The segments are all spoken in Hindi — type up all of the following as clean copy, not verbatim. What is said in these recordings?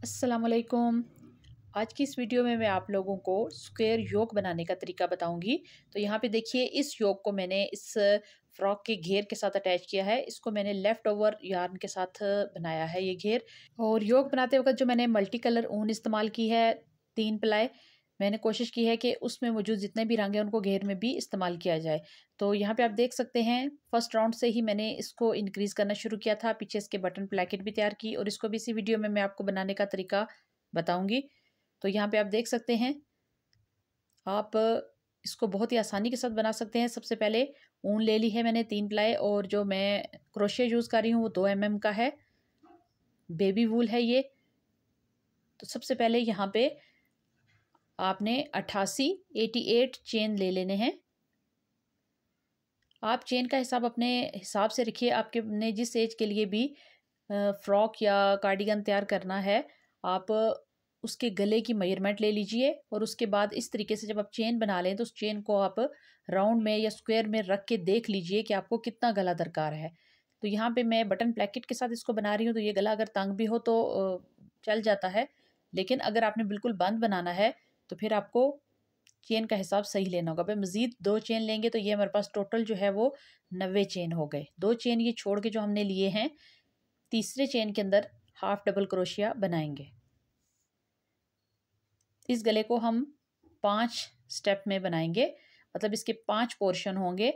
अस्सलाम वालेकुम। आज की इस वीडियो में मैं आप लोगों को स्क्वायर योक बनाने का तरीका बताऊंगी। तो यहाँ पे देखिए, इस योक को मैंने इस फ्रॉक के घेर के साथ अटैच किया है। इसको मैंने लेफ़्ट ओवर यार्न के साथ बनाया है ये घेर। और योक बनाते वक्त जो मैंने मल्टी कलर ऊन इस्तेमाल की है, 3 प्लाई, मैंने कोशिश की है कि उसमें मौजूद जितने भी रंग हैं उनको घेर में भी इस्तेमाल किया जाए। तो यहाँ पे आप देख सकते हैं, फर्स्ट राउंड से ही मैंने इसको इंक्रीज़ करना शुरू किया था। पीछे इसके बटन प्लेकेट भी तैयार की और इसको भी इसी वीडियो में मैं आपको बनाने का तरीका बताऊंगी। तो यहाँ पे आप देख सकते हैं, आप इसको बहुत ही आसानी के साथ बना सकते हैं। सबसे पहले ऊन ले ली है मैंने 3 प्लाई, और जो मैं क्रोशिया यूज़ कर रही हूँ वो 2 mm का है, बेबी वूल है ये। तो सबसे पहले यहाँ पे आपने 88 चेन ले लेने हैं। आप चेन का हिसाब अपने हिसाब से रखिए। आपके ने जिस एज के लिए भी फ्रॉक या कार्डिगन तैयार करना है, आप उसके गले की मेजरमेंट ले लीजिए। और उसके बाद इस तरीके से जब आप चेन बना लें तो उस चेन को आप राउंड में या स्क्वायर में रख के देख लीजिए कि आपको कितना गला दरकार है। तो यहाँ पे मैं बटन प्लेकेट के साथ इसको बना रही हूँ, तो ये गला अगर तंग भी हो तो चल जाता है। लेकिन अगर आपने बिल्कुल बंद बनाना है तो फिर आपको चेन का हिसाब सही लेना होगा। भाई मज़ीद 2 चेन लेंगे तो ये हमारे पास टोटल जो है वो 90 चेन हो गए। 2 चेन ये छोड़ के जो हमने लिए हैं, तीसरे चेन के अंदर हाफ डबल क्रोशिया बनाएंगे। इस गले को हम 5 स्टेप में बनाएंगे, मतलब इसके 5 पोर्शन होंगे।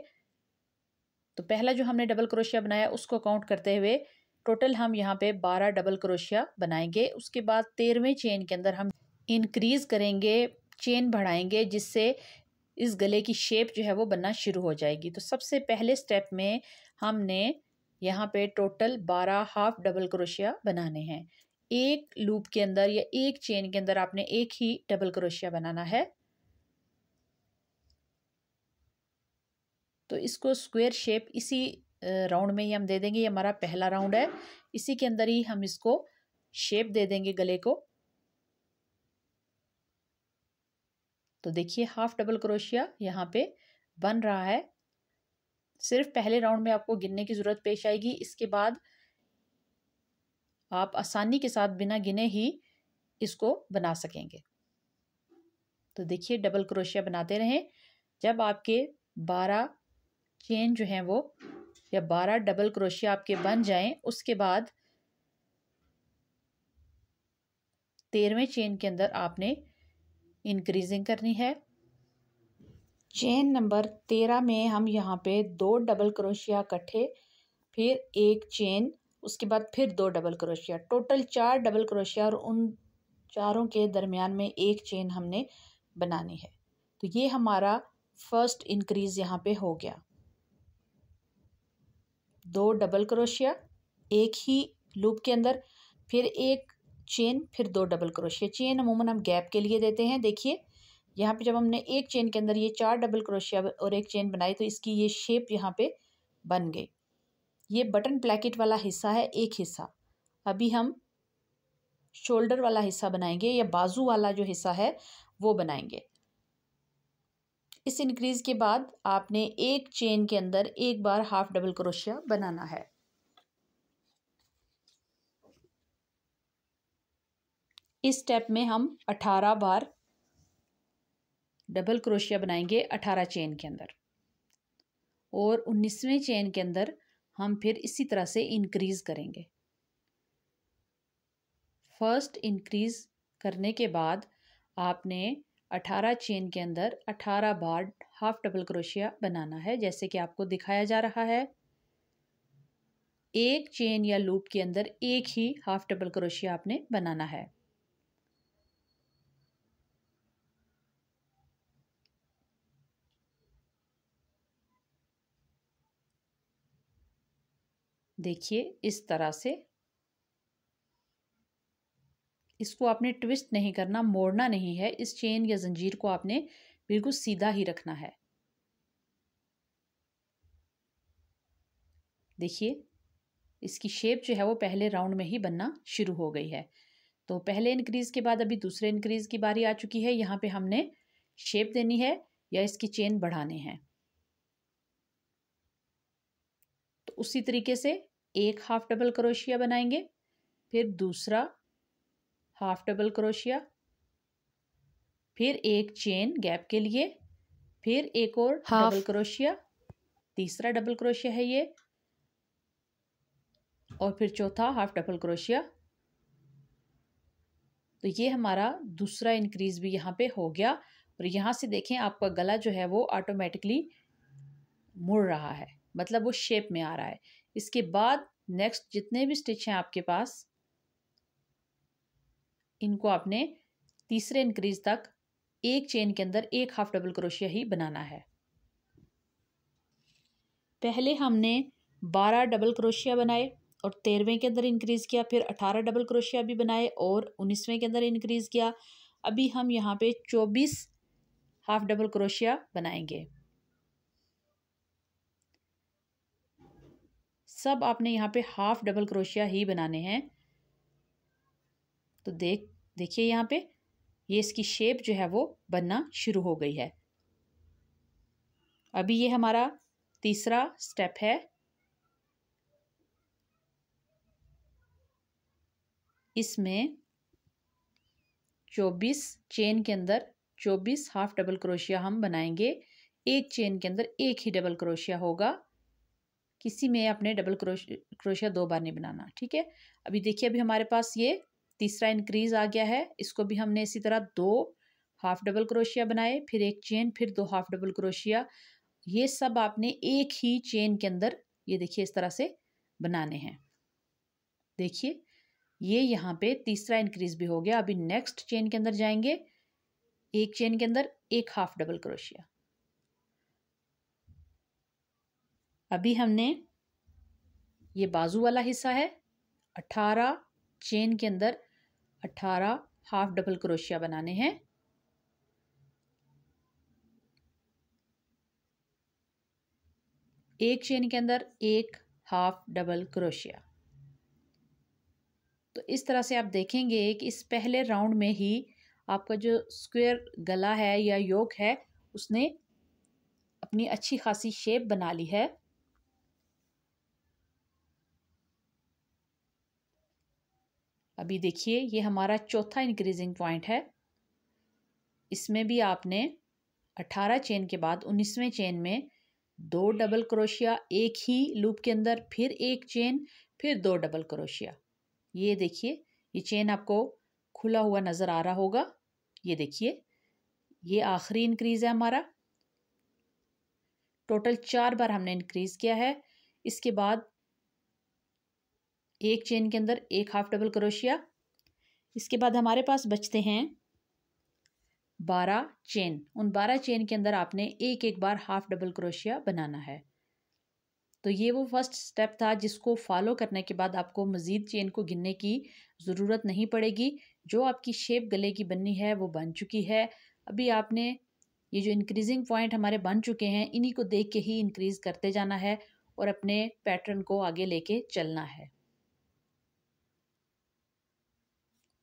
तो पहला जो हमने डबल क्रोशिया बनाया उसको काउंट करते हुए टोटल हम यहाँ पे 12 डबल क्रोशिया बनाएंगे। उसके बाद 13वें चेन के अंदर हम इंक्रीज करेंगे, चेन बढ़ाएंगे, जिससे इस गले की शेप जो है वो बनना शुरू हो जाएगी। तो सबसे पहले स्टेप में हमने यहाँ पे टोटल 12 हाफ डबल क्रोशिया बनाने हैं। एक लूप के अंदर या एक चेन के अंदर आपने एक ही डबल क्रोशिया बनाना है। तो इसको स्क्वायर शेप इसी राउंड में ही हम दे देंगे। ये हमारा पहला राउंड है, इसी के अंदर ही हम इसको शेप दे देंगे गले को। तो देखिए, हाफ डबल क्रोशिया यहाँ पे बन रहा है। सिर्फ पहले राउंड में आपको गिनने की ज़रूरत पेश आएगी, इसके बाद आप आसानी के साथ बिना गिने ही इसको बना सकेंगे। तो देखिए, डबल क्रोशिया बनाते रहें। जब आपके 12 चेन जो हैं वो, या 12 डबल क्रोशिया आपके बन जाएं, उसके बाद 13वें चेन के अंदर आपने इंक्रीजिंग करनी है। चेन नंबर 13 में हम यहाँ पे 2 डबल क्रोशिया इकट्ठे, फिर एक चेन, उसके बाद फिर 2 double crochet, total 4 double crochet, और उन चारों के दरमियान में एक चेन हमने बनानी है। तो ये हमारा फर्स्ट इंक्रीज यहाँ पे हो गया। 2 डबल क्रोशिया एक ही लूप के अंदर, फिर एक चेन, फिर 2 डबल क्रोशिया। चेन अमूमन हम गैप के लिए देते हैं। देखिए, यहाँ पे जब हमने एक चेन के अंदर ये 4 डबल क्रोशिया और एक चेन बनाई तो इसकी ये शेप यहाँ पे बन गई। ये बटन प्लेकेट वाला हिस्सा है, एक हिस्सा। अभी हम शोल्डर वाला हिस्सा बनाएंगे, या बाजू वाला जो हिस्सा है वो बनाएंगे। इस इंक्रीज के बाद आपने एक चेन के अंदर एक बार हाफ डबल क्रोशिया बनाना है। इस स्टेप में हम 18 बार डबल क्रोशिया बनाएंगे 18 चेन के अंदर, और 19वें चेन के अंदर हम फिर इसी तरह से इंक्रीज करेंगे। फर्स्ट इंक्रीज करने के बाद आपने 18 चेन के अंदर 18 बार हाफ डबल क्रोशिया बनाना है, जैसे कि आपको दिखाया जा रहा है। एक चेन या लूप के अंदर एक ही हाफ डबल क्रोशिया आपने बनाना है। देखिए, इस तरह से इसको आपने ट्विस्ट नहीं करना, मोड़ना नहीं है। इस चेन या जंजीर को आपने बिल्कुल सीधा ही रखना है। देखिए, इसकी शेप जो है वो पहले राउंड में ही बनना शुरू हो गई है। तो पहले इंक्रीज के बाद अभी दूसरे इंक्रीज की बारी आ चुकी है। यहाँ पे हमने शेप देनी है या इसकी चेन बढ़ाने हैं। तो उसी तरीके से एक हाफ डबल क्रोशिया बनाएंगे, फिर दूसरा हाफ डबल क्रोशिया, फिर एक चेन गैप के लिए, फिर एक और डबल क्रोशिया, तीसरा डबल क्रोशिया है ये, और फिर चौथा हाफ डबल क्रोशिया। तो ये हमारा दूसरा इंक्रीज भी यहाँ पे हो गया। और यहाँ से देखें आपका गला जो है वो ऑटोमेटिकली मुड़ रहा है, मतलब वो शेप में आ रहा है। इसके बाद नेक्स्ट जितने भी स्टिच हैं आपके पास, इनको आपने तीसरे इंक्रीज तक एक चेन के अंदर एक हाफ डबल क्रोशिया ही बनाना है। पहले हमने 12 डबल क्रोशिया बनाए और 13वें के अंदर इंक्रीज किया, फिर 18 डबल क्रोशिया भी बनाए और 19वें के अंदर इंक्रीज किया। अभी हम यहाँ पे 24 हाफ डबल क्रोशिया बनाएंगे। सब आपने यहाँ पे हाफ डबल क्रोशिया ही बनाने हैं। तो देखिए यहाँ पे ये इसकी शेप जो है वो बनना शुरू हो गई है। अभी ये हमारा तीसरा स्टेप है। इसमें 24 चेन के अंदर 24 हाफ डबल क्रोशिया हम बनाएंगे। एक चेन के अंदर एक ही डबल क्रोशिया होगा, किसी में अपने डबल क्रोशिया 2 बार नहीं बनाना, ठीक है। अभी देखिए अभी हमारे पास ये तीसरा इंक्रीज आ गया है। इसको भी हमने इसी तरह 2 हाफ डबल क्रोशिया बनाए, फिर एक चेन, फिर 2 हाफ डबल क्रोशिया। ये सब आपने एक ही चेन के अंदर ये देखिए इस तरह से बनाने हैं। देखिए ये यहाँ पे तीसरा इंक्रीज भी हो गया। अभी नेक्स्ट चेन के अंदर जाएंगे, एक चेन के अंदर एक हाफ डबल क्रोशिया। अभी हमने ये बाजू वाला हिस्सा है, 18 चेन के अंदर 18 हाफ डबल क्रोशिया बनाने हैं। एक चेन के अंदर एक हाफ डबल क्रोशिया। तो इस तरह से आप देखेंगे कि इस पहले राउंड में ही आपका जो स्क्वायर गला है या योक है उसने अपनी अच्छी खासी शेप बना ली है। अभी देखिए ये हमारा चौथा इंक्रीजिंग पॉइंट है। इसमें भी आपने 18 चेन के बाद 19वें चेन में 2 डबल क्रोशिया एक ही लूप के अंदर, फिर एक चेन, फिर 2 डबल क्रोशिया। ये देखिए ये चेन आपको खुला हुआ नज़र आ रहा होगा। ये देखिए ये आखिरी इंक्रीज है हमारा। टोटल 4 बार हमने इंक्रीज किया है। इसके बाद एक चेन के अंदर एक हाफ डबल क्रोशिया। इसके बाद हमारे पास बचते हैं 12 चेन। उन 12 चेन के अंदर आपने एक एक बार हाफ डबल क्रोशिया बनाना है। तो ये वो फर्स्ट स्टेप था जिसको फॉलो करने के बाद आपको मज़ीद चेन को गिनने की ज़रूरत नहीं पड़ेगी। जो आपकी शेप गले की बननी है वो बन चुकी है। अभी आपने ये जो इंक्रीजिंग पॉइंट हमारे बन चुके हैं इन्हीं को देख के ही इंक्रीज़ करते जाना है और अपने पैटर्न को आगे लेके चलना है।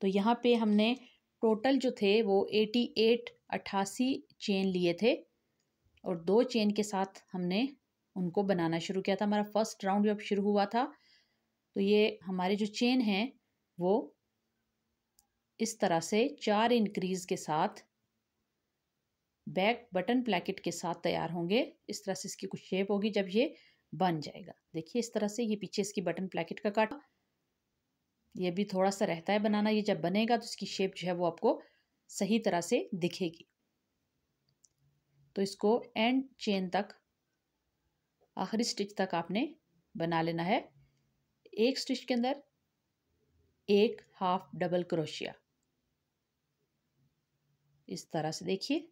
तो यहाँ पे हमने टोटल जो थे वो 88 चेन लिए थे और 2 चेन के साथ हमने उनको बनाना शुरू किया था। हमारा फर्स्ट राउंड जब शुरू हुआ था तो ये हमारे जो चेन हैं वो इस तरह से 4 इंक्रीज के साथ बैक बटन प्लैकेट के साथ तैयार होंगे। इस तरह से इसकी कुछ शेप होगी जब ये बन जाएगा। देखिए इस तरह से ये पीछे इसकी बटन प्लैकेट का काटा, ये भी थोड़ा सा रहता है बनाना। ये जब बनेगा तो इसकी शेप जो है वो आपको सही तरह से दिखेगी। तो इसको एंड चेन तक, आखिरी स्टिच तक आपने बना लेना है। एक स्टिच के अंदर एक हाफ डबल क्रोशिया, इस तरह से देखिए।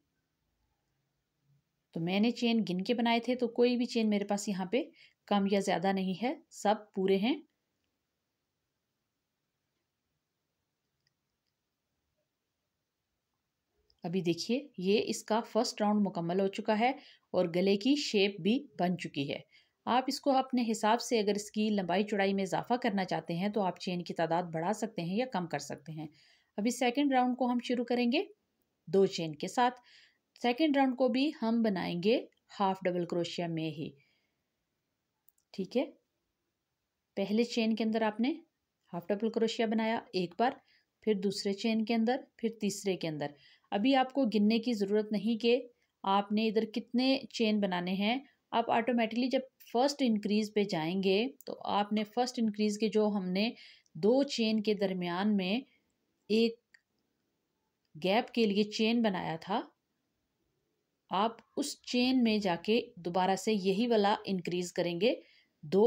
तो मैंने चेन गिन के बनाए थे तो कोई भी चेन मेरे पास यहाँ पे कम या ज़्यादा नहीं है, सब पूरे हैं। अभी देखिए ये इसका फर्स्ट राउंड मुकम्मल हो चुका है और गले की शेप भी बन चुकी है। आप इसको अपने हिसाब से अगर इसकी लंबाई चौड़ाई में इजाफा करना चाहते हैं तो आप चेन की तादाद बढ़ा सकते हैं या कम कर सकते हैं। अभी सेकंड राउंड को हम शुरू करेंगे 2 चेन के साथ। सेकंड राउंड को भी हम बनाएंगे हाफ डबल क्रोशिया में ही, ठीक है। पहले चेन के अंदर आपने हाफ डबल क्रोशिया बनाया एक बार, फिर दूसरे चेन के अंदर, फिर तीसरे के अंदर। अभी आपको गिनने की ज़रूरत नहीं कि आपने इधर कितने चेन बनाने हैं। आप ऑटोमेटिकली जब फर्स्ट इंक्रीज़ पे जाएंगे तो आपने फर्स्ट इंक्रीज़ के जो हमने 2 चेन के दरमियान में एक गैप के लिए चेन बनाया था, आप उस चेन में जाके दोबारा से यही वाला इंक्रीज़ करेंगे। 2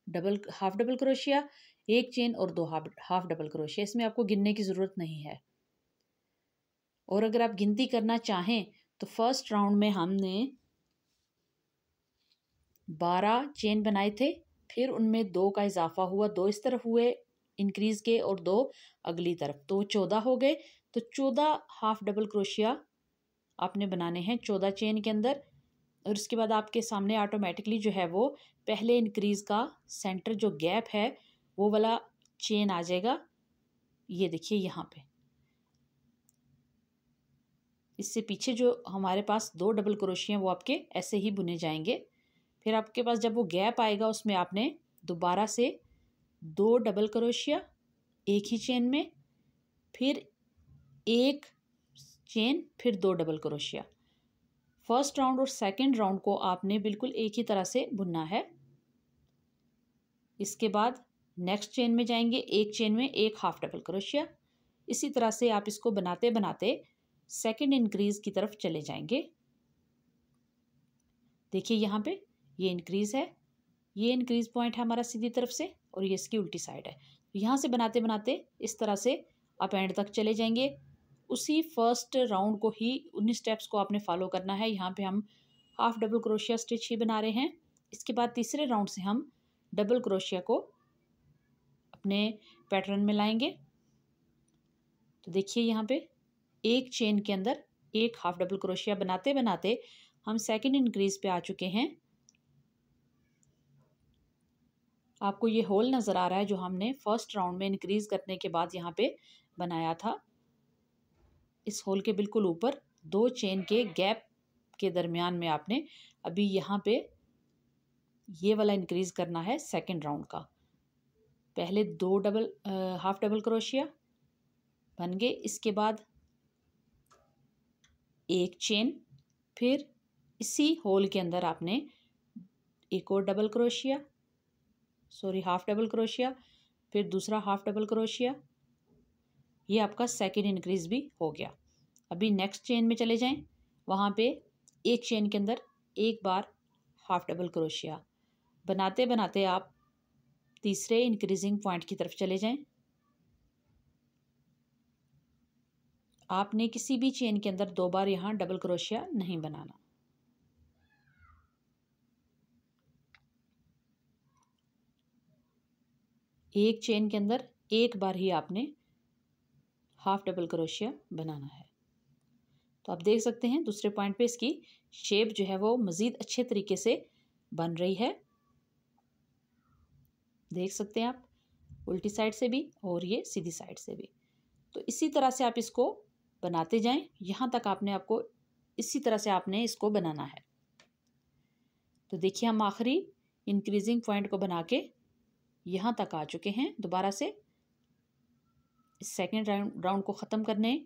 डबल हाफ डबल क्रोशिया, एक चेन और 2 हाफ डबल क्रोशिया। इसमें आपको गिनने की ज़रूरत नहीं है। और अगर आप गिनती करना चाहें तो फर्स्ट राउंड में हमने 12 चेन बनाए थे, फिर उनमें 2 का इजाफा हुआ, 2 इस तरफ हुए इंक्रीज़ के और 2 अगली तरफ, तो 14 हो गए। तो 14 हाफ डबल क्रोशिया आपने बनाने हैं 14 चेन के अंदर। और उसके बाद आपके सामने ऑटोमेटिकली जो है वो पहले इंक्रीज़ का सेंटर जो गैप है वो वाला चेन आ जाएगा। ये देखिए यहाँ पे इससे पीछे जो हमारे पास 2 डबल क्रोशिया वो आपके ऐसे ही बुने जाएंगे। फिर आपके पास जब वो गैप आएगा उसमें आपने दोबारा से 2 डबल क्रोशिया एक ही चेन में, फिर एक चेन, फिर 2 डबल क्रोशिया। फर्स्ट राउंड और सेकंड राउंड को आपने बिल्कुल एक ही तरह से बुनना है। इसके बाद नेक्स्ट चेन में जाएंगे, एक चेन में एक हाफ डबल क्रोशिया। इसी तरह से आप इसको बनाते बनाते सेकंड इंक्रीज की तरफ चले जाएंगे। देखिए यहाँ पे ये इंक्रीज है, ये इंक्रीज पॉइंट है हमारा सीधी तरफ से और ये इसकी उल्टी साइड है। यहाँ से बनाते बनाते इस तरह से आप एंड तक चले जाएंगे। उसी फर्स्ट राउंड को ही 19 स्टेप्स को आपने फॉलो करना है। यहाँ पे हम हाफ डबल क्रोशिया स्टिच ही बना रहे हैं। इसके बाद तीसरे राउंड से हम डबल क्रोशिया को अपने पैटर्न में लाएंगे। तो देखिए यहाँ पे एक चेन के अंदर एक हाफ डबल क्रोशिया बनाते बनाते हम सेकंड इंक्रीज पे आ चुके हैं। आपको ये होल नज़र आ रहा है जो हमने फर्स्ट राउंड में इंक्रीज करने के बाद यहाँ पे बनाया था। इस होल के बिल्कुल ऊपर 2 चेन के गैप के दरमियान में आपने अभी यहाँ पे ये वाला इंक्रीज करना है सेकंड राउंड का। पहले 2 हाफ डबल क्रोशिया बन गए, इसके बाद एक चेन, फिर इसी होल के अंदर आपने एक और double crochet, half double crochet, फिर दूसरा हाफ डबल क्रोशिया। ये आपका सेकंड इंक्रीज भी हो गया। अभी नेक्स्ट चेन में चले जाएं, वहाँ पे एक चेन के अंदर एक बार हाफ डबल क्रोशिया बनाते बनाते आप तीसरे इंक्रीजिंग पॉइंट की तरफ चले जाएं। आपने किसी भी चेन के अंदर 2 बार यहाँ डबल क्रोशिया नहीं बनाना। एक चेन के अंदर एक बार ही आपने हाफ डबल क्रोशिया बनाना है। तो आप देख सकते हैं दूसरे पॉइंट पे इसकी शेप जो है वो मज़ीद अच्छे तरीके से बन रही है। देख सकते हैं आप उल्टी साइड से भी और ये सीधी साइड से भी। तो इसी तरह से आप इसको बनाते जाएं, यहाँ तक आपको इसी तरह से आपने इसको बनाना है। तो देखिए हम आखिरी इंक्रीजिंग पॉइंट को बना के यहाँ तक आ चुके हैं। दोबारा से इस सेकेंड राउंड को ख़त्म करने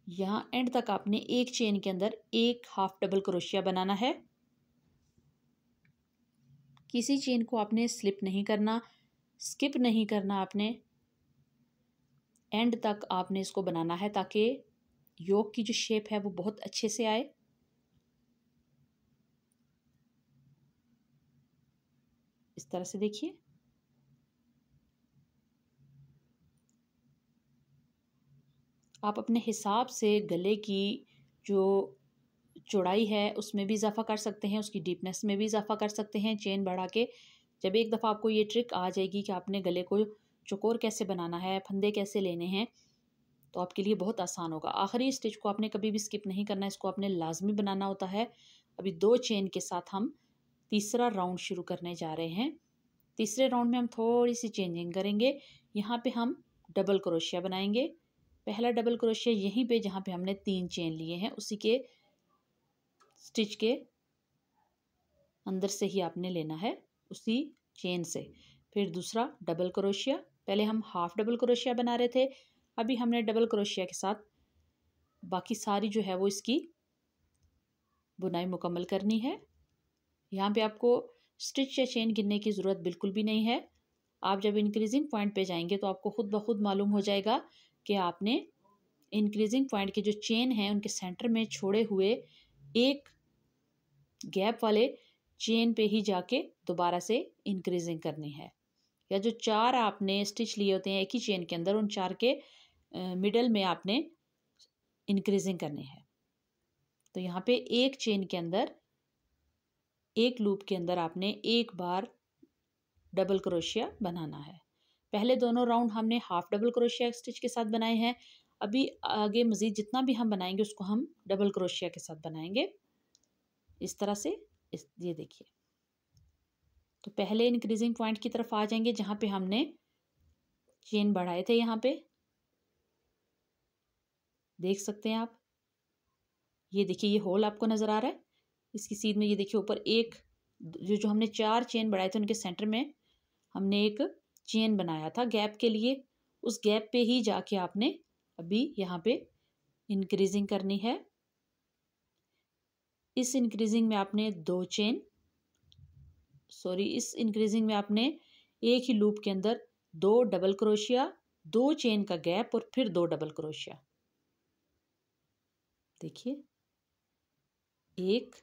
यहाँ एंड तक आपने एक चेन के अंदर एक हाफ डबल क्रोशिया बनाना है। किसी चेन को आपने स्लिप नहीं करना, स्किप नहीं करना, आपने एंड तक आपने इसको बनाना है ताकि योक की जो शेप है वो बहुत अच्छे से आए। इस तरह से देखिए आप अपने हिसाब से गले की जो चौड़ाई है उसमें भी इजाफा कर सकते हैं, उसकी डीपनेस में भी इजाफा कर सकते हैं चेन बढ़ा के। जब एक दफ़ा आपको ये ट्रिक आ जाएगी कि आपने गले को चौकोर कैसे बनाना है, फंदे कैसे लेने हैं, तो आपके लिए बहुत आसान होगा। आखिरी स्टिच को आपने कभी भी स्किप नहीं करना, इसको आपने लाजमी बनाना होता है। अभी 2 चेन के साथ हम तीसरा राउंड शुरू करने जा रहे हैं। तीसरे राउंड में हम थोड़ी सी चेंजिंग करेंगे। यहाँ पे हम डबल क्रोशिया बनाएंगे। पहला डबल क्रोशिया यहीं पे जहाँ पे हमने 3 चेन लिए हैं उसी के स्टिच के अंदर से ही आपने लेना है, उसी चेन से। फिर दूसरा डबल क्रोशिया, पहले हम हाफ डबल क्रोशिया बना रहे थे, अभी हमने डबल क्रोशिया के साथ बाकी सारी जो है वो इसकी बुनाई मुकम्मल करनी है। यहाँ पे आपको स्टिच या चेन गिनने की ज़रूरत बिल्कुल भी नहीं है। आप जब इंक्रीजिंग पॉइंट पे जाएंगे तो आपको खुद ब खुद मालूम हो जाएगा कि आपने इंक्रीजिंग पॉइंट के जो चेन हैं उनके सेंटर में छोड़े हुए एक गैप वाले चेन पे ही जाके दोबारा से इंक्रीजिंग करनी है। या जो 4 आपने स्टिच लिए होते हैं एक ही चेन के अंदर, उन 4 के मिडल में आपने इंक्रीजिंग करनी है। तो यहाँ पे एक चेन के अंदर, एक लूप के अंदर आपने एक बार डबल क्रोशिया बनाना है। पहले दोनों राउंड हमने हाफ डबल क्रोशिया स्टिच के साथ बनाए हैं, अभी आगे मज़ीद जितना भी हम बनाएंगे उसको हम डबल क्रोशिया के साथ बनाएंगे इस तरह से। ये देखिए, तो पहले इंक्रीजिंग पॉइंट की तरफ आ जाएंगे जहाँ पे हमने चेन बढ़ाए थे। यहाँ पे देख सकते हैं आप, ये देखिए ये होल आपको नज़र आ रहा है इसकी सीध में। ये देखिए ऊपर एक जो हमने 4 चेन बढ़ाए थे उनके सेंटर में हमने एक चेन बनाया था गैप के लिए, उस गैप पे ही जाके आपने अभी यहाँ पे इंक्रीजिंग करनी है। इस इंक्रीजिंग में आपने इस इंक्रीजिंग में आपने एक ही लूप के अंदर 2 डबल क्रोशिया, 2 चेन का गैप और फिर 2 डबल क्रोशिया। देखिए 1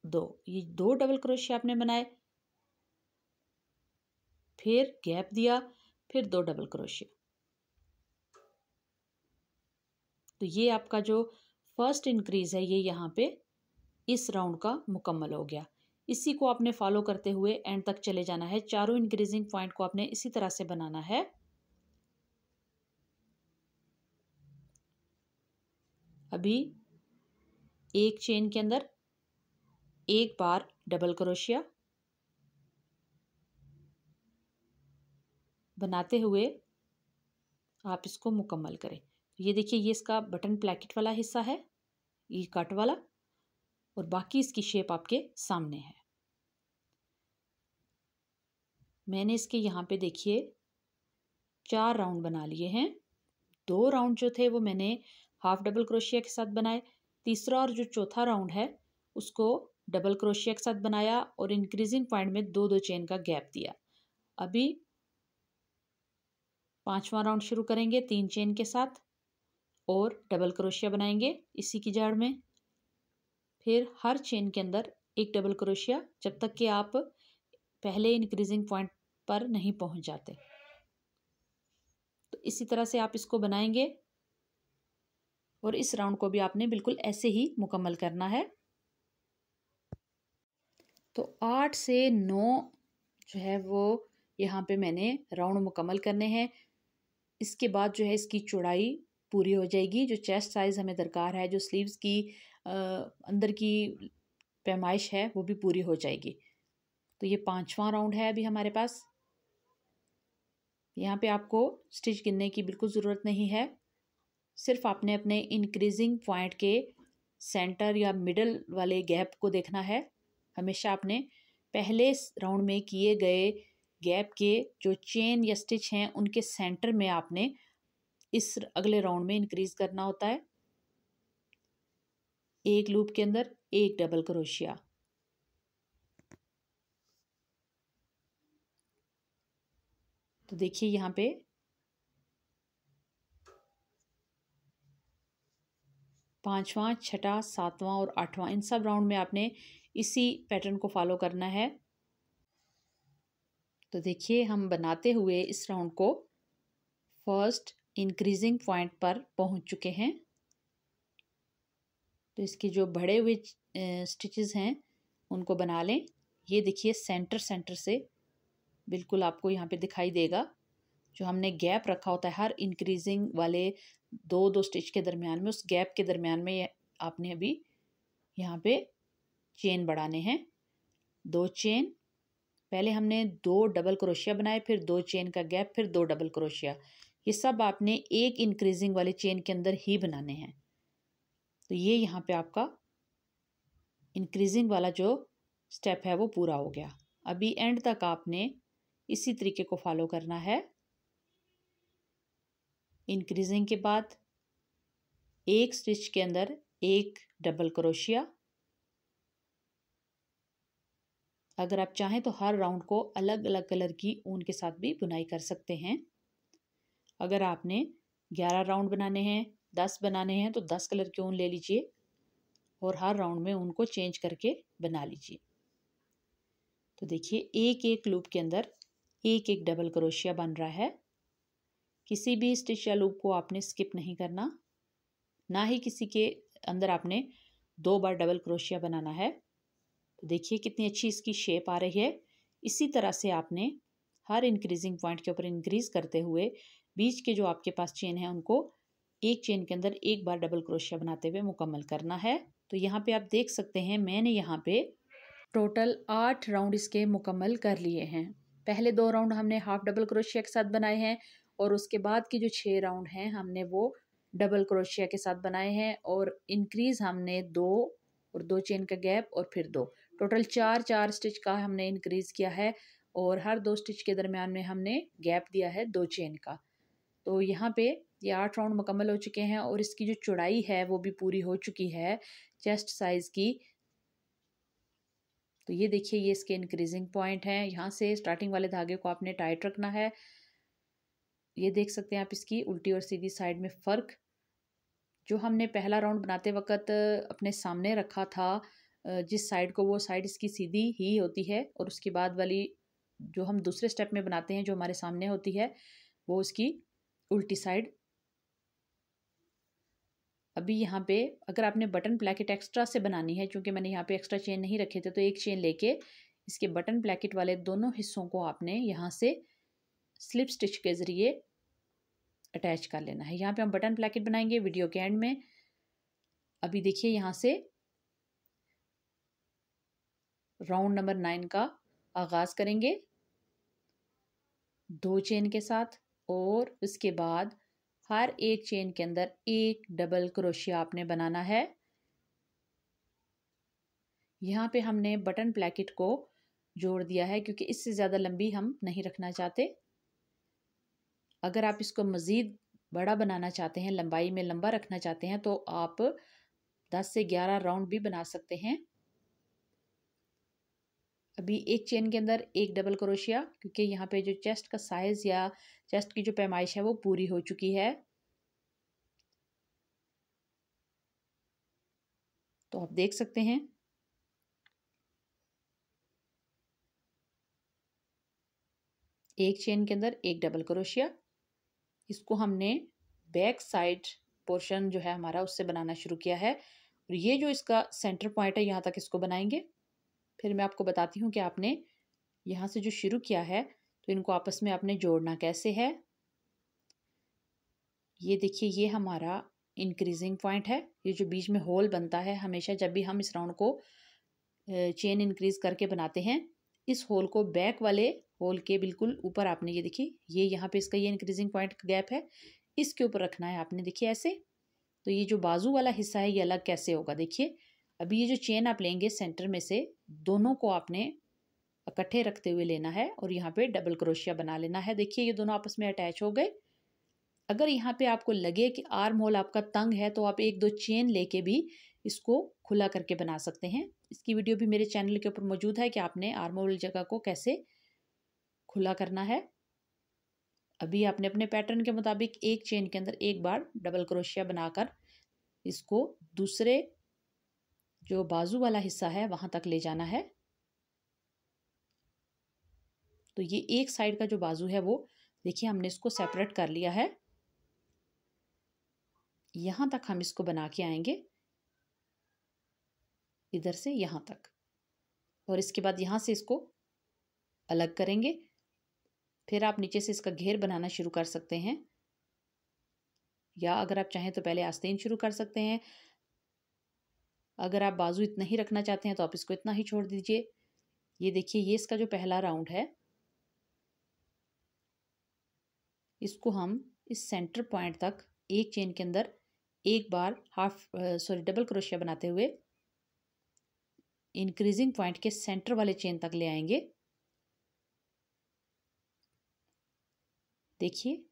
2, ये 2 डबल क्रोशिया आपने बनाए, फिर गैप दिया, फिर 2 डबल क्रोशिया। तो ये आपका जो फर्स्ट इंक्रीज है ये यहाँ पे इस राउंड का मुकम्मल हो गया। इसी को आपने फॉलो करते हुए एंड तक चले जाना है। चारों इंक्रीजिंग पॉइंट को आपने इसी तरह से बनाना है। अभी एक चेन के अंदर एक बार डबल क्रोशिया बनाते हुए आप इसको मुकम्मल करें। ये देखिए ये इसका बटन प्लैकेट वाला हिस्सा है, ये कट वाला, और बाकी इसकी शेप आपके सामने है। मैंने इसके यहाँ पे देखिए 4 राउंड बना लिए हैं। 2 राउंड जो थे वो मैंने हाफ डबल क्रोशिया के साथ बनाए, तीसरा और जो चौथा राउंड है उसको डबल क्रोशिया के साथ बनाया और इंक्रीजिंग पॉइंट में 2-2 चेन का गैप दिया। अभी 5वां राउंड शुरू करेंगे 3 चेन के साथ और डबल क्रोशिया बनाएंगे इसी की जड़ में। फिर हर चेन के अंदर एक डबल क्रोशिया जब तक कि आप पहले इंक्रीजिंग पॉइंट पर नहीं पहुंच जाते। तो इसी तरह से आप इसको बनाएंगे और इस राउंड को भी आपने बिल्कुल ऐसे ही मुकम्मल करना है। तो 8 से 9 जो है वो यहाँ पे मैंने राउंड मुकम्मल करने हैं। इसके बाद जो है इसकी चौड़ाई पूरी हो जाएगी, जो चेस्ट साइज़ हमें दरकार है, जो स्लीव्स की अंदर की पैमाइश है वो भी पूरी हो जाएगी। तो ये 5वां राउंड है अभी हमारे पास। यहाँ पे आपको स्टिच गिनने की बिल्कुल ज़रूरत नहीं है, सिर्फ आपने अपने इंक्रीजिंग पॉइंट के सेंटर या मिडल वाले गैप को देखना है। हमेशा आपने पहले राउंड में किए गए गैप के जो चेन या स्टिच हैं उनके सेंटर में आपने इस अगले राउंड में इंक्रीज करना होता है। एक लूप के अंदर एक डबल क्रोशिया। तो देखिए यहाँ पे 5वां, 6वां, 7वां और 8वां इन सब राउंड में आपने इसी पैटर्न को फॉलो करना है। तो देखिए हम बनाते हुए इस राउंड को फर्स्ट इंक्रीजिंग पॉइंट पर पहुंच चुके हैं। तो इसके जो बढ़े हुए स्टिचेस हैं उनको बना लें। ये देखिए सेंटर से बिल्कुल आपको यहाँ पे दिखाई देगा जो हमने गैप रखा होता है हर इंक्रीजिंग वाले 2-2 स्टिच के दरमियान में, उस गैप के दरमियान में आपने अभी यहाँ पे चेन बढ़ाने हैं। 2 चेन, पहले हमने 2 डबल क्रोशिया बनाए, फिर 2 चेन का गैप, फिर 2 डबल क्रोशिया। ये सब आपने एक इंक्रीजिंग वाले चेन के अंदर ही बनाने हैं। तो ये यहाँ पे आपका इंक्रीजिंग वाला जो स्टेप है वो पूरा हो गया। अभी एंड तक आपने इसी तरीके को फॉलो करना है। इंक्रीजिंग के बाद एक स्टिच के अंदर एक डबल क्रोशिया। अगर आप चाहें तो हर राउंड को अलग अलग कलर की ऊन के साथ भी बुनाई कर सकते हैं। अगर आपने 11 राउंड बनाने हैं, 10 बनाने हैं तो 10 कलर की ऊन ले लीजिए और हर राउंड में ऊन को चेंज करके बना लीजिए। तो देखिए एक एक लूप के अंदर एक एक डबल क्रोशिया बन रहा है। किसी भी स्टिच या लूप को आपने स्किप नहीं करना, ना ही किसी के अंदर आपने 2 बार डबल क्रोशिया बनाना है। तो देखिए कितनी अच्छी इसकी शेप आ रही है। इसी तरह से आपने हर इंक्रीजिंग पॉइंट के ऊपर इंक्रीज करते हुए बीच के जो आपके पास चेन है उनको एक चेन के अंदर एक बार डबल क्रोशिया बनाते हुए मुकम्मल करना है। तो यहाँ पे आप देख सकते हैं मैंने यहाँ पे टोटल 8 राउंड इसके मुकम्मल कर लिए हैं। पहले 2 राउंड हमने हाफ डबल क्रोशिया के साथ बनाए हैं और उसके बाद की जो 6 राउंड हैं हमने वो डबल क्रोशिया के साथ बनाए हैं और इंक्रीज हमने 2 और 2 चेन का गैप और फिर 2, टोटल 4 स्टिच का हमने इंक्रीज किया है और हर 2 स्टिच के दरमियान में हमने गैप दिया है 2 चेन का। तो यहाँ पे ये 8 राउंड मुकम्मल हो चुके हैं और इसकी जो चौड़ाई है वो भी पूरी हो चुकी है चेस्ट साइज की। तो ये देखिए ये इसके इंक्रीजिंग पॉइंट हैं। यहाँ से स्टार्टिंग वाले धागे को आपने टाइट रखना है। ये देख सकते हैं आप इसकी उल्टी और सीधी साइड में फ़र्क। जो हमने पहला राउंड बनाते वक्त अपने सामने रखा था जिस साइड को, वो साइड इसकी सीधी ही होती है और उसके बाद वाली जो हम दूसरे स्टेप में बनाते हैं जो हमारे सामने होती है वो उसकी उल्टी साइड। अभी यहाँ पे अगर आपने बटन प्लैकेट एक्स्ट्रा से बनानी है, क्योंकि मैंने यहाँ पे एक्स्ट्रा चेन नहीं रखे थे, तो एक चेन लेके इसके बटन प्लैकेट वाले दोनों हिस्सों को आपने यहाँ से स्लिप स्टिच के ज़रिए अटैच कर लेना है। यहाँ पे हम बटन प्लैकेट बनाएंगे वीडियो के एंड में। अभी देखिए यहाँ से राउंड नंबर 9 का आगाज़ करेंगे 2 चेन के साथ और उसके बाद हर एक चेन के अंदर एक डबल क्रोशिया आपने बनाना है। यहाँ पे हमने बटन प्लैकेट को जोड़ दिया है क्योंकि इससे ज़्यादा लंबी हम नहीं रखना चाहते। अगर आप इसको मज़ीद बड़ा बनाना चाहते हैं, लंबाई में लंबा रखना चाहते हैं, तो आप 10 से 11 राउंड भी बना सकते हैं। अभी एक चेन के अंदर एक डबल क्रोशिया, क्योंकि यहाँ पे जो चेस्ट का साइज़ या चेस्ट की जो पैमाइश है वो पूरी हो चुकी है। तो आप देख सकते हैं एक चेन के अंदर एक डबल क्रोशिया। इसको हमने बैक साइड पोर्शन जो है हमारा उससे बनाना शुरू किया है और ये जो इसका सेंटर पॉइंट है यहाँ तक इसको बनाएंगे। फिर मैं आपको बताती हूँ कि आपने यहाँ से जो शुरू किया है तो इनको आपस में आपने जोड़ना कैसे है। ये देखिए ये हमारा इंक्रीजिंग पॉइंट है। ये जो बीच में होल बनता है हमेशा जब भी हम इस राउंड को चेन इंक्रीज करके बनाते हैं, इस होल को बैक वाले होल के बिल्कुल ऊपर आपने, ये देखिए ये यहाँ पे इसका ये इंक्रीजिंग पॉइंट गैप है, इसके ऊपर रखना है आपने। देखिए ऐसे। तो ये जो बाजू वाला हिस्सा है ये अलग कैसे होगा, देखिए। अभी ये जो चेन आप लेंगे सेंटर में से दोनों को आपने इकट्ठे रखते हुए लेना है और यहाँ पे डबल क्रोशिया बना लेना है। देखिए ये दोनों आपस में अटैच हो गए। अगर यहाँ पे आपको लगे कि आर्म होल आपका तंग है तो आप 1-2 चेन लेके भी इसको खुला करके बना सकते हैं। इसकी वीडियो भी मेरे चैनल के ऊपर मौजूद है कि आपने आर्म होल जगह को कैसे खुला करना है। अभी आपने अपने पैटर्न के मुताबिक एक चेन के अंदर एक बार डबल क्रोशिया बनाकर इसको दूसरे जो बाजू वाला हिस्सा है वहां तक ले जाना है। तो ये एक साइड का जो बाजू है वो देखिए हमने इसको सेपरेट कर लिया है। यहां तक हम इसको बना के आएंगे, इधर से यहां तक, और इसके बाद यहां से इसको अलग करेंगे। फिर आप नीचे से इसका घेर बनाना शुरू कर सकते हैं या अगर आप चाहें तो पहले आस्तीन शुरू कर सकते हैं। अगर आप बाजू इतना ही रखना चाहते हैं तो आप इसको इतना ही छोड़ दीजिए। ये देखिए ये इसका जो पहला राउंड है इसको हम इस सेंटर पॉइंट तक एक चेन के अंदर एक बार डबल क्रोशिया बनाते हुए इंक्रीजिंग पॉइंट के सेंटर वाले चेन तक ले आएंगे। देखिए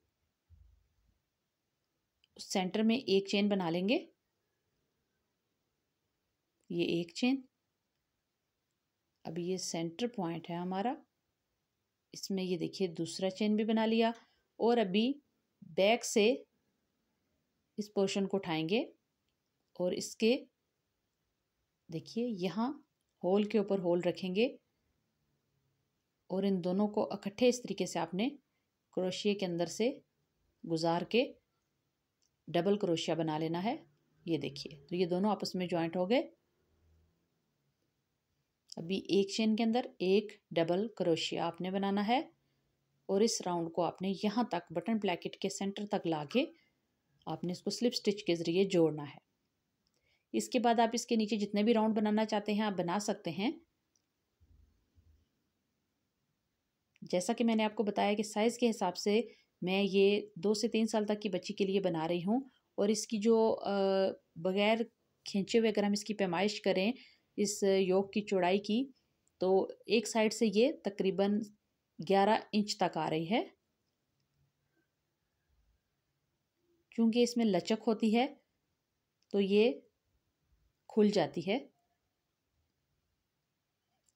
सेंटर में एक चेन बना लेंगे, ये एक चेन। अभी ये सेंटर पॉइंट है हमारा, इसमें ये देखिए दूसरा चेन भी बना लिया। और अभी बैक से इस पोर्शन को उठाएंगे और इसके देखिए यहाँ होल के ऊपर होल रखेंगे और इन दोनों को इकट्ठे इस तरीके से आपने क्रोशिया के अंदर से गुजार के डबल क्रोशिया बना लेना है। ये देखिए, तो ये दोनों आपस में ज्वाइंट हो गए। अभी एक चेन के अंदर एक डबल क्रोशिया आपने बनाना है और इस राउंड को आपने यहाँ तक बटन प्लेकेट के सेंटर तक लाके आपने इसको स्लिप स्टिच के ज़रिए जोड़ना है। इसके बाद आप इसके नीचे जितने भी राउंड बनाना चाहते हैं आप बना सकते हैं। जैसा कि मैंने आपको बताया कि साइज़ के हिसाब से मैं ये 2 से 3 साल तक की बच्ची के लिए बना रही हूँ। और इसकी जो बगैर खींचे हुए अगर हम इसकी पैमाइश करें इस योक की चौड़ाई की, तो एक साइड से ये तकरीबन 11 इंच तक आ रही है। क्योंकि इसमें लचक होती है तो ये खुल जाती है।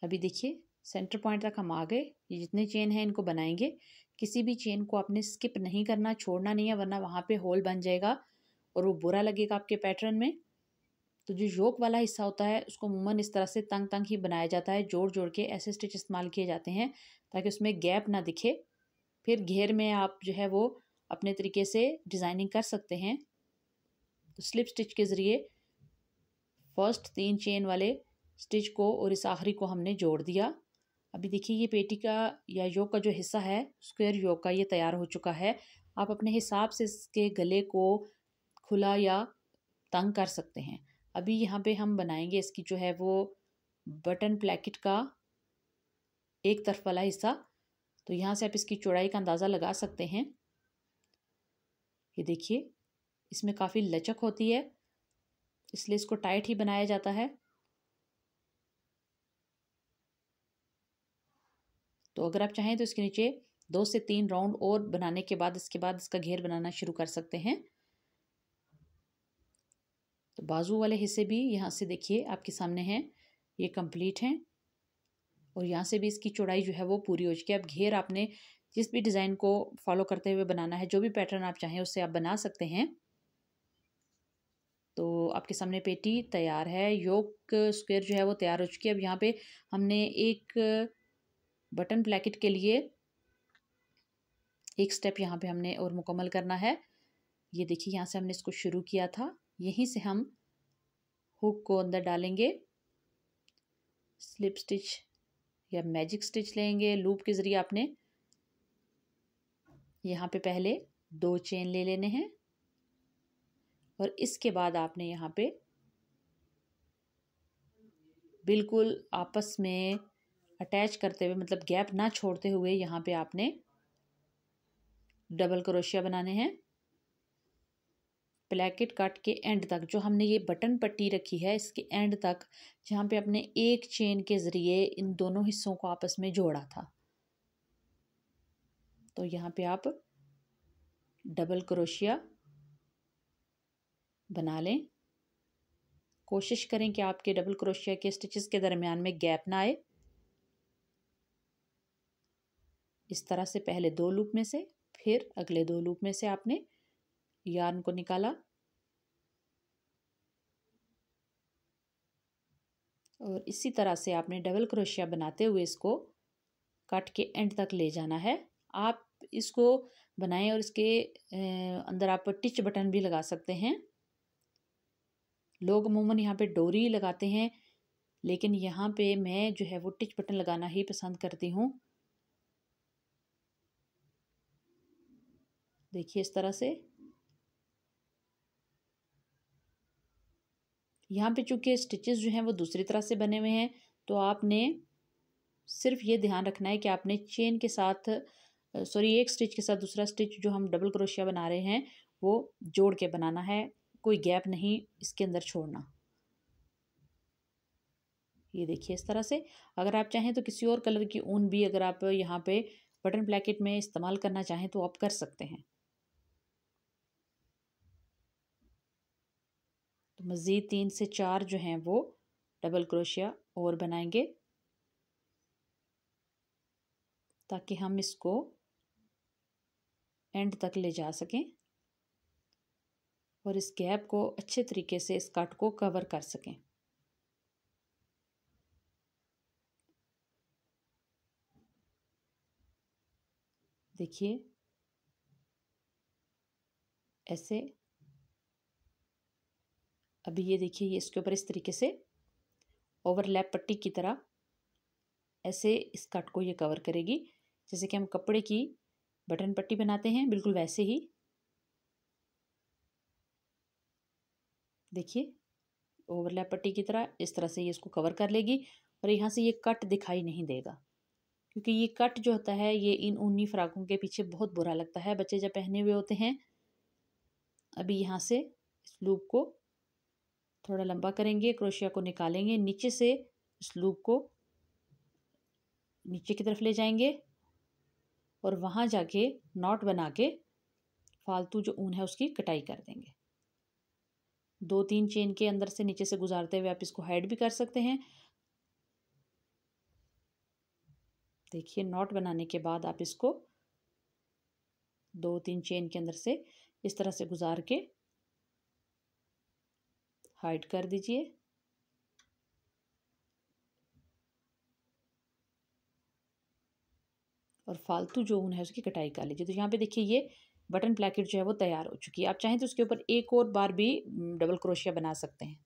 अभी देखिए सेंटर पॉइंट तक हम आ गए। ये जितने चेन हैं इनको बनाएंगे। किसी भी चेन को आपने स्किप नहीं करना, छोड़ना नहीं है, वरना वहाँ पे होल बन जाएगा और वो बुरा लगेगा आपके पैटर्न में। तो जो योक वाला हिस्सा होता है उसको अमूमन इस तरह से तंग तंग ही बनाया जाता है, जोड़ जोड़ के ऐसे स्टिच इस्तेमाल किए जाते हैं ताकि उसमें गैप ना दिखे। फिर घेर में आप जो है वो अपने तरीके से डिज़ाइनिंग कर सकते हैं। तो स्लिप स्टिच के ज़रिए फर्स्ट 3 चेन वाले स्टिच को और इस आखिरी को हमने जोड़ दिया। अभी देखिए ये पेटी का या योक का जो हिस्सा है स्क्वायर योक का, ये तैयार हो चुका है। आप अपने हिसाब से इसके गले को खुला या तंग कर सकते हैं। अभी यहाँ पे हम बनाएंगे इसकी जो है वो बटन प्लेकेट का एक तरफ वाला हिस्सा। तो यहाँ से आप इसकी चौड़ाई का अंदाज़ा लगा सकते हैं। ये देखिए इसमें काफ़ी लचक होती है, इसलिए इसको टाइट ही बनाया जाता है। तो अगर आप चाहें तो इसके नीचे 2 से 3 राउंड और बनाने के बाद इसके बाद इसका घेर बनाना शुरू कर सकते हैं। तो बाजू वाले हिस्से भी यहाँ से देखिए आपके सामने हैं, ये कंप्लीट हैं और यहाँ से भी इसकी चौड़ाई जो है वो पूरी हो चुकी है। अब घेर आपने जिस भी डिज़ाइन को फॉलो करते हुए बनाना है, जो भी पैटर्न आप चाहें उससे आप बना सकते हैं। तो आपके सामने पेटी तैयार है। योक स्क्वायर जो है वो तैयार हो चुकी है। अब यहाँ पे हमने एक बटन प्लेकेट के लिए एक स्टेप यहाँ पे हमने और मुकम्मल करना है। ये देखिए यहाँ से हमने इसको शुरू किया था, यहीं से हम हुक को अंदर डालेंगे, स्लिप स्टिच या मैजिक स्टिच लेंगे। लूप के ज़रिए आपने यहाँ पे पहले 2 चेन ले लेने हैं और इसके बाद आपने यहाँ पे बिल्कुल आपस में अटैच करते हुए, मतलब गैप ना छोड़ते हुए, यहाँ पे आपने डबल क्रोशिया बनाने हैं। प्लेकेट कट के एंड तक जो हमने ये बटन पट्टी रखी है इसके एंड तक, जहाँ पे अपने एक चेन के ज़रिए इन दोनों हिस्सों को आपस में जोड़ा था। तो यहाँ पे आप डबल क्रोशिया बना लें। कोशिश करें कि आपके डबल क्रोशिया के स्टिचेस के दरमियान में गैप ना आए। इस तरह से पहले 2 लूप में से फिर अगले 2 लूप में से आपने यार्न को निकाला और इसी तरह से आपने डबल क्रोशिया बनाते हुए इसको कट के एंड तक ले जाना है। आप इसको बनाएं और इसके अंदर आप टिच बटन भी लगा सकते हैं। लोग अमूमन यहाँ पे डोरी लगाते हैं, लेकिन यहाँ पे मैं जो है वो टिच बटन लगाना ही पसंद करती हूँ। देखिए इस तरह से। यहाँ पे चूंकि स्टिचेस जो हैं वो दूसरी तरह से बने हुए हैं, तो आपने सिर्फ ये ध्यान रखना है कि आपने चेन के साथ एक स्टिच के साथ दूसरा स्टिच जो हम डबल क्रोशिया बना रहे हैं वो जोड़ के बनाना है, कोई गैप नहीं इसके अंदर छोड़ना। ये देखिए इस तरह से। अगर आप चाहें तो किसी और कलर की ऊन भी अगर आप यहाँ पे बटन प्लेकेट में इस्तेमाल करना चाहें तो आप कर सकते हैं। तो मज़ीद 3 से 4 जो हैं वो डबल क्रोशिया और बनाएंगे, ताकि हम इसको एंड तक ले जा सकें और इस गैप को अच्छे तरीके से इस कट को कवर कर सकें। देखिए ऐसे। अभी ये देखिए, ये इसके ऊपर इस तरीके से ओवरलैप पट्टी की तरह ऐसे इस कट को ये कवर करेगी, जैसे कि हम कपड़े की बटन पट्टी बनाते हैं, बिल्कुल वैसे ही। देखिए ओवरलैप पट्टी की तरह इस तरह से ये इसको कवर कर लेगी और यहाँ से ये कट दिखाई नहीं देगा, क्योंकि ये कट जो होता है ये इन ऊनी फ्राकों के पीछे बहुत बुरा लगता है, बच्चे जब पहने हुए होते हैं। अभी यहाँ से इस लूप को थोड़ा लंबा करेंगे, क्रोशिया को निकालेंगे, नीचे से इस लूप को नीचे की तरफ ले जाएंगे और वहाँ जाके नॉट बना के फालतू जो ऊन है उसकी कटाई कर देंगे। 2-3 चेन के अंदर से नीचे से गुजारते हुए आप इसको हाइड भी कर सकते हैं। देखिए नॉट बनाने के बाद आप इसको 2-3 चेन के अंदर से इस तरह से गुजार के हाइड कर दीजिए। और फालतू जो ऊन है उसकी कटाई कर लीजिए। तो यहाँ पे देखिए ये बटन प्लेकेट जो है वो तैयार हो चुकी है। आप चाहें तो उसके ऊपर एक और बार भी डबल क्रोशिया बना सकते हैं।